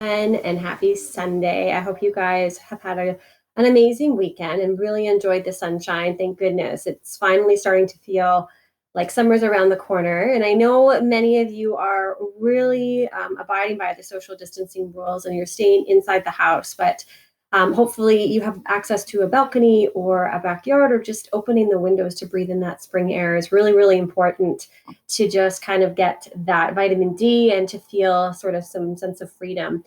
And happy Sunday. I hope you guys have had an amazing weekend and really enjoyed the sunshine. Thank goodness. It's finally starting to feel like summer's around the corner. And I know many of you are really abiding by the social distancing rules and you're staying inside the house, but hopefully you have access to a balcony or a backyard, or just opening the windows to breathe in that spring air is really, really important to just kind of get that vitamin D and to feel sort of some sense of freedom.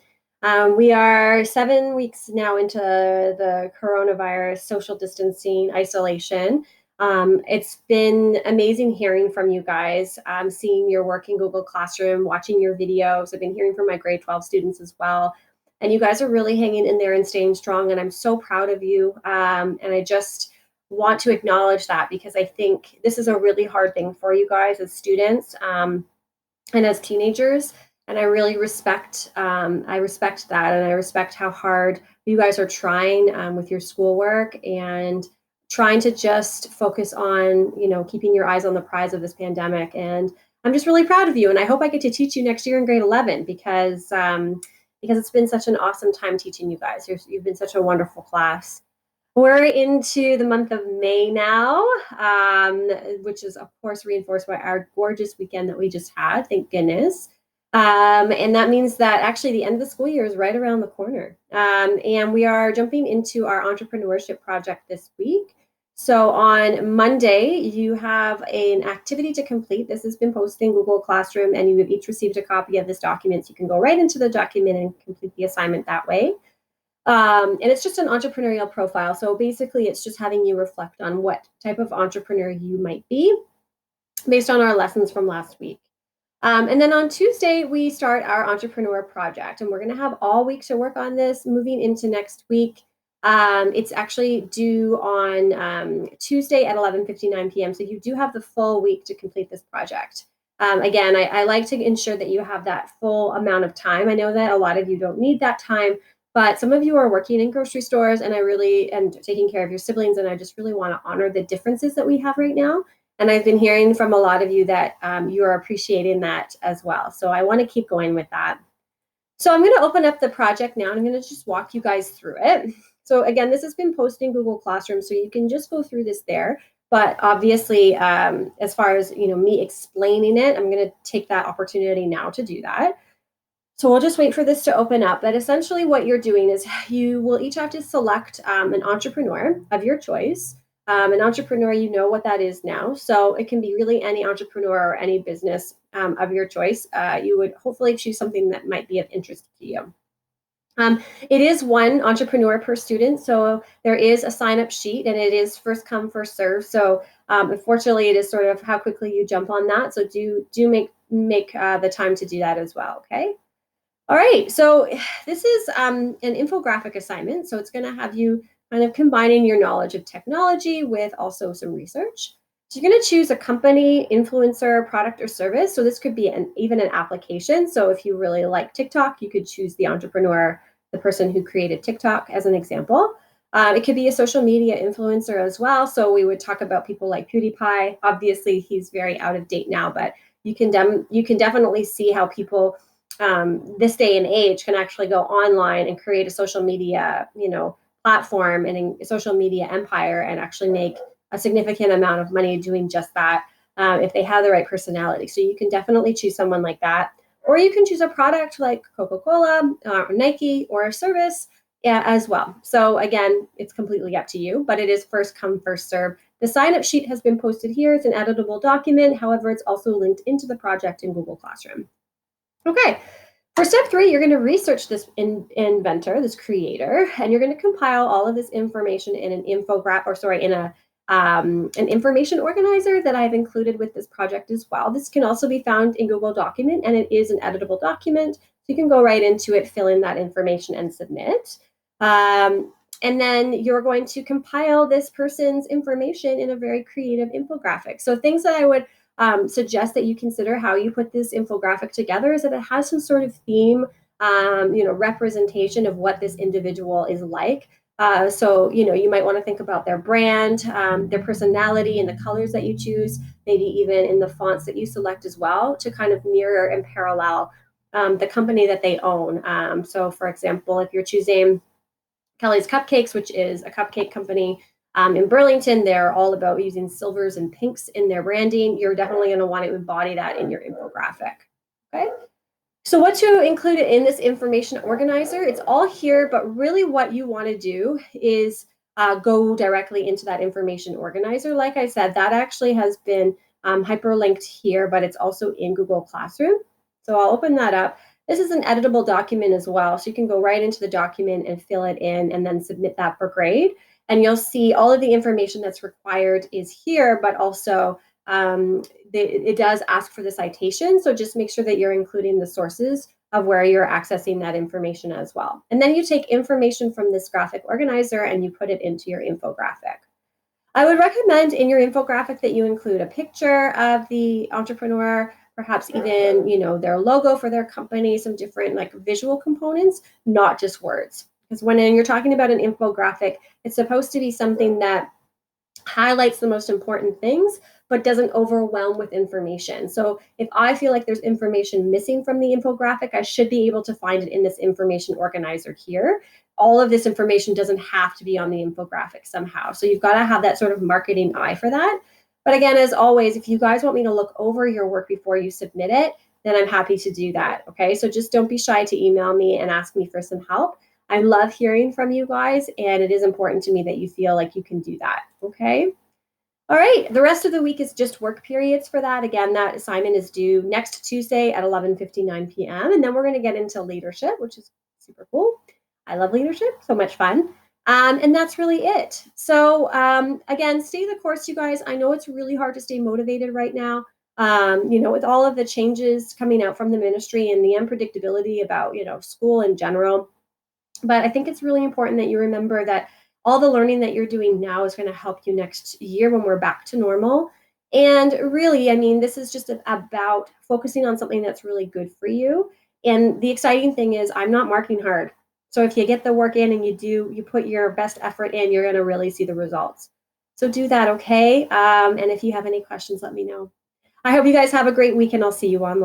We are 7 weeks now into the coronavirus social distancing isolation. It's been amazing hearing from you guys, seeing your work in Google Classroom, watching your videos. I've been hearing from my grade 12 students as well. And you guys are really hanging in there and staying strong. And I'm so proud of you. And I just want to acknowledge that because I think this is a really hard thing for you guys as students and as teenagers. And I respect that. And I respect how hard you guys are trying with your schoolwork and trying to just focus on, keeping your eyes on the prize of this pandemic. And I'm just really proud of you. And I hope I get to teach you next year in grade 11 because it's been such an awesome time teaching you guys. You've been such a wonderful class. We're into the month of May now, which is, of course, reinforced by our gorgeous weekend that we just had. Thank goodness. And that means that actually the end of the school year is right around the corner. And we are jumping into our entrepreneurship project this week. So on Monday, you have an activity to complete. This has been posted in Google Classroom, and you have each received a copy of this document. So you can go right into the document and complete the assignment that way. And it's just an entrepreneurial profile. So basically, it's just having you reflect on what type of entrepreneur you might be based on our lessons from last week. And then on Tuesday, we start our entrepreneur project, and we're going to have all week to work on this moving into next week. It's actually due on Tuesday at 11:59 p.m. So you do have the full week to complete this project. Again, I like to ensure that you have that full amount of time. I know that a lot of you don't need that time, but some of you are working in grocery stores and taking care of your siblings, and I just really want to honor the differences that we have right now. And I've been hearing from a lot of you that you are appreciating that as well. So I want to keep going with that. So I'm going to open up the project now, and I'm going to just walk you guys through it. So again, this has been posted in Google Classroom, so you can just go through this there. But obviously, as far as me explaining it, I'm going to take that opportunity now to do that. So we'll just wait for this to open up. But essentially what you're doing is you will each have to select an entrepreneur of your choice. An entrepreneur, you know what that is now. So it can be really any entrepreneur or any business of your choice. You would hopefully choose something that might be of interest to you. It is one entrepreneur per student, so there is a sign-up sheet, and it is first come, first serve. So unfortunately, it is sort of how quickly you jump on that. So do make the time to do that as well. Okay. All right. So this is an infographic assignment. So it's going to have you kind of combining your knowledge of technology with also some research. So you're going to choose a company, influencer, product, or service. So this could be even an application. So if you really like TikTok, you could choose the entrepreneur, the person who created TikTok as an example. It could be a social media influencer as well. So we would talk about people like PewDiePie. Obviously, he's very out of date now, but you can definitely see how people this day and age can actually go online and create a social media, platform and a social media empire and actually make a significant amount of money doing just that if they have the right personality. So you can definitely choose someone like that. Or you can choose a product like Coca-Cola or Nike, or a service as well. So again, it's completely up to you, but it is first come, first serve. The sign-up sheet has been posted here. It's an editable document. However, it's also linked into the project in Google Classroom. Okay. For step 3, you're going to research this inventor, this creator, and you're going to compile all of this information in an an information organizer that I've included with this project as well. This can also be found in Google Document, and it is an editable document. So you can go right into it, fill in that information, and submit. And then you're going to compile this person's information in a very creative infographic. So things that I would suggest that you consider how you put this infographic together is that it has some sort of theme, representation of what this individual is like. So you might want to think about their brand, their personality, and the colors that you choose, maybe even in the fonts that you select as well, to kind of mirror and parallel the company that they own. So for example, if you're choosing Kelly's Cupcakes, which is a cupcake company in Burlington, they're all about using silvers and pinks in their branding. You're definitely going to want to embody that in your infographic. Okay. So what to include in this information organizer, it's all here, but really what you want to do is go directly into that information organizer. Like I said, that actually has been hyperlinked here, but it's also in Google Classroom. So I'll open that up. This is an editable document as well. So you can go right into the document and fill it in and then submit that for grade. And you'll see all of the information that's required is here, but also it does ask for the citation. So just make sure that you're including the sources of where you're accessing that information as well. And then you take information from this graphic organizer and you put it into your infographic. I would recommend in your infographic that you include a picture of the entrepreneur, perhaps even, their logo for their company, some different like visual components, not just words. Because when you're talking about an infographic, it's supposed to be something that highlights the most important things, but doesn't overwhelm with information. So if I feel like there's information missing from the infographic, I should be able to find it in this information organizer here. All of this information doesn't have to be on the infographic somehow. So you've got to have that sort of marketing eye for that. But again, as always, if you guys want me to look over your work before you submit it, then I'm happy to do that. Okay, so just don't be shy to email me and ask me for some help. I love hearing from you guys, and it is important to me that you feel like you can do that, okay? All right, the rest of the week is just work periods for that. Again, that assignment is due next Tuesday at 11:59 p.m., and then we're gonna get into leadership, which is super cool. I love leadership, so much fun. And that's really it. So again, stay the course, you guys. I know it's really hard to stay motivated right now. With all of the changes coming out from the ministry and the unpredictability about, school in general. But I think it's really important that you remember that all the learning that you're doing now is going to help you next year when we're back to normal. And really, this is just about focusing on something that's really good for you. And the exciting thing is I'm not marking hard. So if you get the work in and you put your best effort in, you're going to really see the results. So do that, okay? And if you have any questions, let me know. I hope you guys have a great week and I'll see you online.